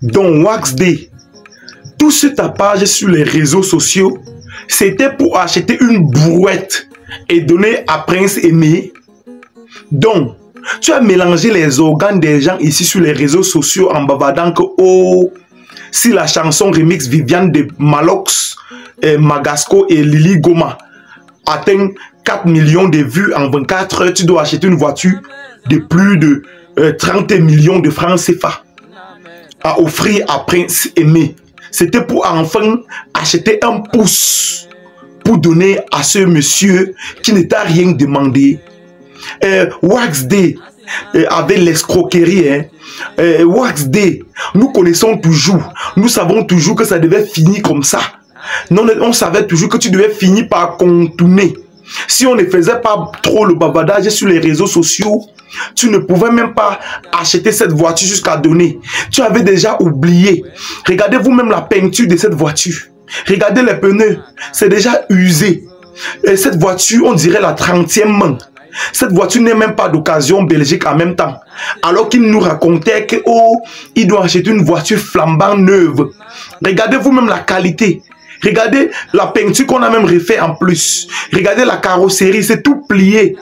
Donc, Wax Day, tout ce tapage sur les réseaux sociaux, c'était pour acheter une brouette et donner à Prince Aimé. Donc, tu as mélangé les organes des gens ici sur les réseaux sociaux en bavardant que, oh, si la chanson remix Viviane de Malox, Magasco et Lily Goma atteint 4 millions de vues en 24 heures, tu dois acheter une voiture de plus de 30 millions de francs CFA à offrir à Prince Aimé. C'était pour enfin acheter un pouce pour donner à ce monsieur qui ne t'a rien demandé. Wax Day avec l'escroquerie, hein. Wax Day, nous connaissons toujours, nous savons toujours que ça devait finir comme ça. Non, on savait toujours que tu devais finir par contourner. Si on ne faisait pas trop le bavardage sur les réseaux sociaux, tu ne pouvais même pas acheter cette voiture jusqu'à donner. Tu avais déjà oublié. Regardez vous-même la peinture de cette voiture. Regardez les pneus, c'est déjà usé. Et cette voiture, on dirait la 30e main. Cette voiture n'est même pas d'occasion Belgique en même temps. Alors qu'il nous racontait que, oh, il doit acheter une voiture flambant neuve. Regardez vous-même la qualité. Regardez la peinture qu'on a même refait en plus. Regardez la carrosserie, c'est tout plié.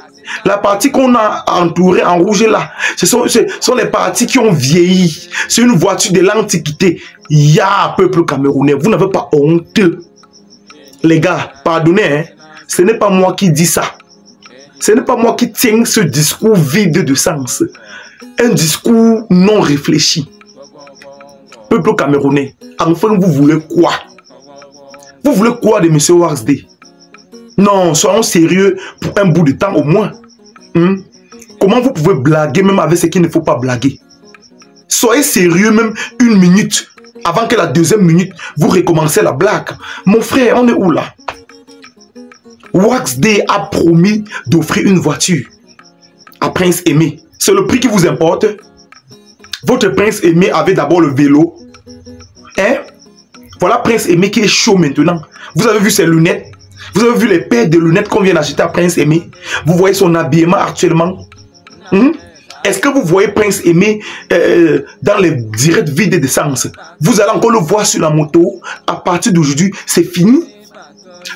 La partie qu'on a entourée en rouge là, ce sont les parties qui ont vieilli. C'est une voiture de l'Antiquité. Ya, peuple camerounais, vous n'avez pas honte. Les gars, pardonnez, hein, ce n'est pas moi qui dis ça. Ce n'est pas moi qui tiens ce discours vide de sens. Un discours non réfléchi. Peuple camerounais, enfin vous voulez quoi? Vous voulez quoi de M. Wax Day? Non, soyons sérieux pour un bout de temps au moins. Comment vous pouvez blaguer même avec ce qu'il ne faut pas blaguer? Soyez sérieux même une minute avant que la deuxième minute vous recommencez la blague. Mon frère, on est où là? Wax Day a promis d'offrir une voiture à Prince Aimé. C'est le prix qui vous importe? Votre Prince Aimé avait d'abord le vélo. Hein? Voilà Prince Aimé qui est chaud maintenant. Vous avez vu ses lunettes? Vous avez vu les paires de lunettes qu'on vient d'acheter à Prince Aimé? Vous voyez son habillement actuellement? Est-ce que vous voyez Prince Aimé dans les directs vides d'essence? Vous allez encore le voir sur la moto. À partir d'aujourd'hui, c'est fini.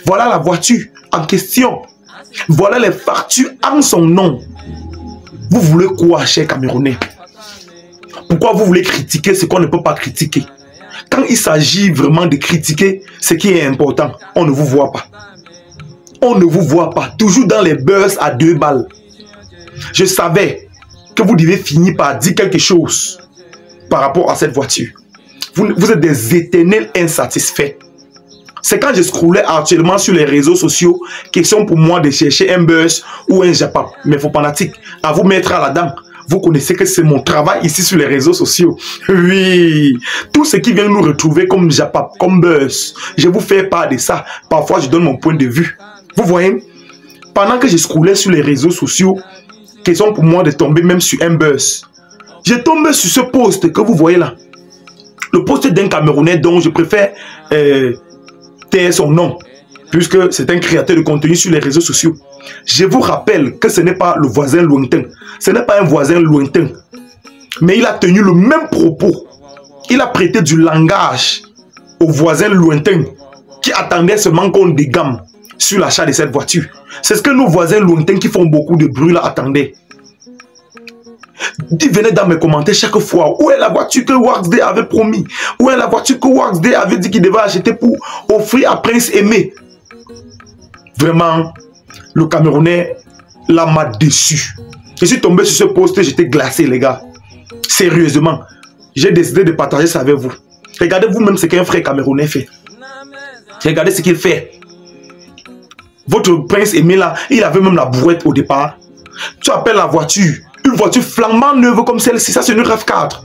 Voilà la voiture en question. Voilà les factures en son nom. Vous voulez quoi, cher Camerounais? Pourquoi vous voulez critiquer ce qu'on ne peut pas critiquer? Quand il s'agit vraiment de critiquer ce qui est important, on ne vous voit pas. On ne vous voit pas. Toujours dans les buzz à 2 balles. Je savais que vous devez finir par dire quelque chose par rapport à cette voiture. Vous êtes des éternels insatisfaits. C'est quand je scrollais actuellement sur les réseaux sociaux, question pour moi de chercher un buzz ou un japap. Mais faut fanatique à vous mettre à la dent. Vous connaissez que c'est mon travail ici sur les réseaux sociaux. Oui, tout ce qui vient nous retrouver comme japap, comme buzz, je vous fais part de ça. Parfois, je donne mon point de vue. Vous voyez, pendant que je scrollais sur les réseaux sociaux, question pour moi de tomber même sur un buzz. J'ai tombé sur ce post que vous voyez là. Le post d'un Camerounais dont je préfère taire son nom, puisque c'est un créateur de contenu sur les réseaux sociaux. Je vous rappelle que ce n'est pas le voisin lointain. Ce n'est pas un voisin lointain. Mais il a tenu le même propos. Il a prêté du langage au voisin lointain qui attendait seulement qu'on dégamme sur l'achat de cette voiture. C'est ce que nos voisins lointains qui font beaucoup de bruit là attendaient. Ils venaient dans mes commentaires chaque fois. Où est la voiture que Wax Day avait promis? Où est la voiture que Wax Day avait dit qu'il devait acheter pour offrir à Prince Aimé? Vraiment, le Camerounais là m'a déçu. Je suis tombé sur ce post, j'étais glacé les gars. Sérieusement, j'ai décidé de partager ça avec vous. Regardez vous-même ce qu'un frère camerounais fait. Regardez ce qu'il fait. Votre Prince Aimé là, il avait même la brouette au départ. Tu appelles la voiture, une voiture flambant neuve comme celle-ci, ça c'est une RAV4.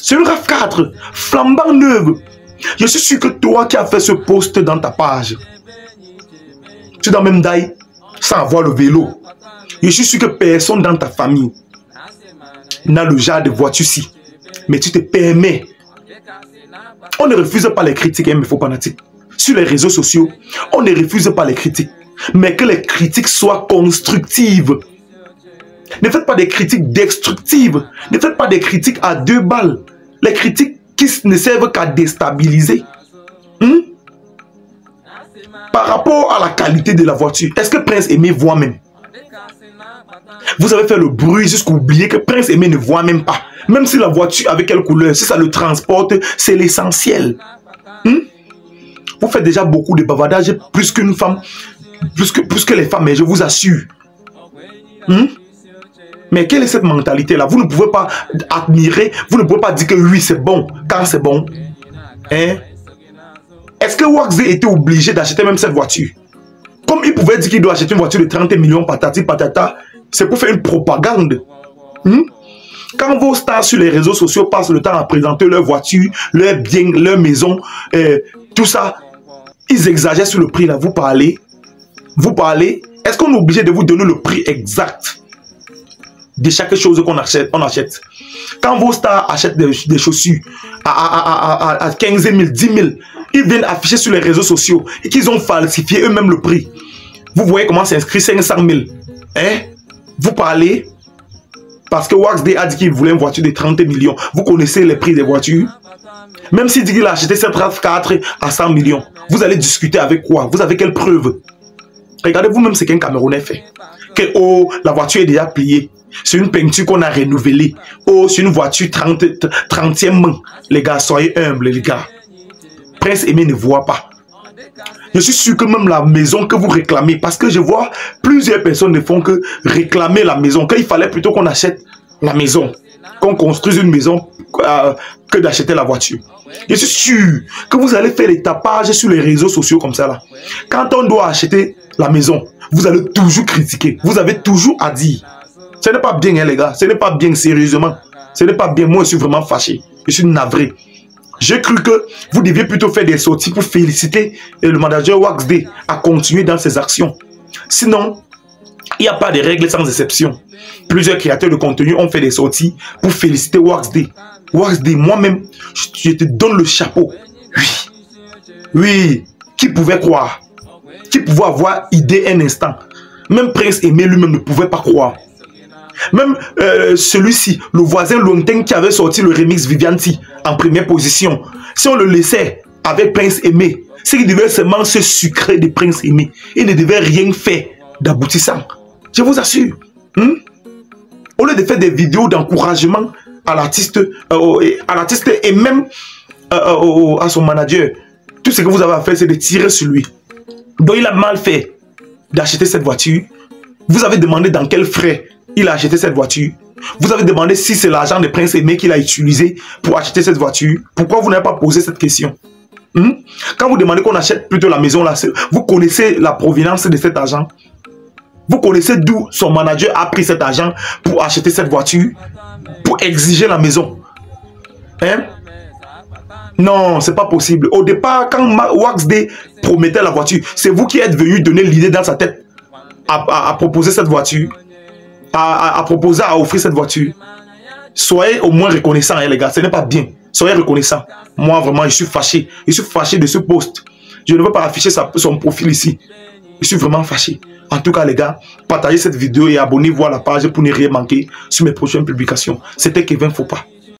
C'est une RAV4, flambant neuve. Je suis sûr que toi qui as fait ce post dans ta page, tu dois même d'ailleurs sans avoir le vélo. Je suis sûr que personne dans ta famille n'a le genre de voiture-ci. Mais tu te permets. On ne refuse pas les critiques, hein, mais faut pas fanatique. Sur les réseaux sociaux, on ne refuse pas les critiques. Mais que les critiques soient constructives. Ne faites pas des critiques destructives. Ne faites pas des critiques à 2 balles. Les critiques qui ne servent qu'à déstabiliser. Par rapport à la qualité de la voiture, est-ce que Prince Aimé voit même? Vous avez fait le bruit jusqu'à oublier que Prince Aimé ne voit même pas. Même si la voiture avec quelle couleur, si ça le transporte, c'est l'essentiel. Vous faites déjà beaucoup de bavardage plus qu'une femme, plus que les femmes, mais je vous assure. Mais quelle est cette mentalité-là? Vous ne pouvez pas admirer, vous ne pouvez pas dire que oui, c'est bon, quand c'est bon. Est-ce que Wax D était obligé d'acheter même cette voiture? Comme il pouvait dire qu'il doit acheter une voiture de 30 millions, patati patata, c'est pour faire une propagande. Quand vos stars sur les réseaux sociaux passent le temps à présenter leur voiture, leurs biens, leur maison, tout ça, ils exagèrent sur le prix là. Vous parlez. Est-ce qu'on est obligé de vous donner le prix exact de chaque chose qu'on achète? Quand vos stars achètent des chaussures à 15 000, 10 000, ils viennent afficher sur les réseaux sociaux et qu'ils ont falsifié eux-mêmes le prix. Vous voyez comment c'est inscrit 500 000. Vous parlez parce que Wax D a dit qu'il voulait une voiture de 30 millions. Vous connaissez les prix des voitures? Même s'il dit qu'il a acheté cette RAV4 à 100 millions, vous allez discuter avec quoi? Vous avez quelle preuve? Regardez vous-même ce qu'un Camerounais fait. Que oh, la voiture est déjà pliée. C'est une peinture qu'on a renouvelée. Oh, c'est une voiture 30e main. Les gars, soyez humbles, les gars. Prince Aimé ne voit pas. Je suis sûr que même la maison que vous réclamez, parce que je vois plusieurs personnes ne font que réclamer la maison, qu'il fallait plutôt qu'on achète la maison, qu'on construise une maison que d'acheter la voiture. Je suis sûr que vous allez faire les tapages sur les réseaux sociaux comme ça là. Quand on doit acheter la maison, vous allez toujours critiquer. Vous avez toujours à dire. Ce n'est pas bien, hein, les gars. Ce n'est pas bien, sérieusement. Ce n'est pas bien. Moi, je suis vraiment fâché. Je suis navré. J'ai cru que vous deviez plutôt faire des sorties pour féliciter le manager Wax D à continuer dans ses actions. Sinon, il n'y a pas de règles sans exception. Plusieurs créateurs de contenu ont fait des sorties pour féliciter Wax D. Wax D, moi-même, je te donne le chapeau. Oui. Oui. Qui pouvait croire? Qui pouvait avoir idée un instant? Même Prince Aimé lui-même ne pouvait pas croire. Même celui-ci, le voisin lointain qui avait sorti le remix Vivianti en première position, si on le laissait avec Prince Aimé, c'est qu'il devait seulement se sucrer de Prince Aimé. Il ne devait rien faire d'aboutissant. Je vous assure. Au lieu de faire des vidéos d'encouragement à l'artiste et même à son manager, tout ce que vous avez à faire, c'est de tirer sur lui. Donc il a mal fait d'acheter cette voiture. Vous avez demandé dans quels frais il a acheté cette voiture. Vous avez demandé si c'est l'argent de Prince Aimé qu'il a utilisé pour acheter cette voiture. Pourquoi vous n'avez pas posé cette question? Quand vous demandez qu'on achète plutôt la maison, là, vous connaissez la provenance de cet argent? Vous connaissez d'où son manager a pris cet argent pour acheter cette voiture? Pour exiger la maison? Non, c'est pas possible. Au départ, quand Wax D promettait la voiture, c'est vous qui êtes venu donner l'idée dans sa tête à proposer cette voiture. À proposer à offrir cette voiture. Soyez au moins reconnaissants, hein, les gars. Ce n'est pas bien. Soyez reconnaissants. Moi, vraiment, je suis fâché. Je suis fâché de ce post. Je ne veux pas afficher son profil ici. Je suis vraiment fâché. En tout cas, les gars, partagez cette vidéo et abonnez-vous à la page pour ne rien manquer sur mes prochaines publications. C'était Kevin Fopa.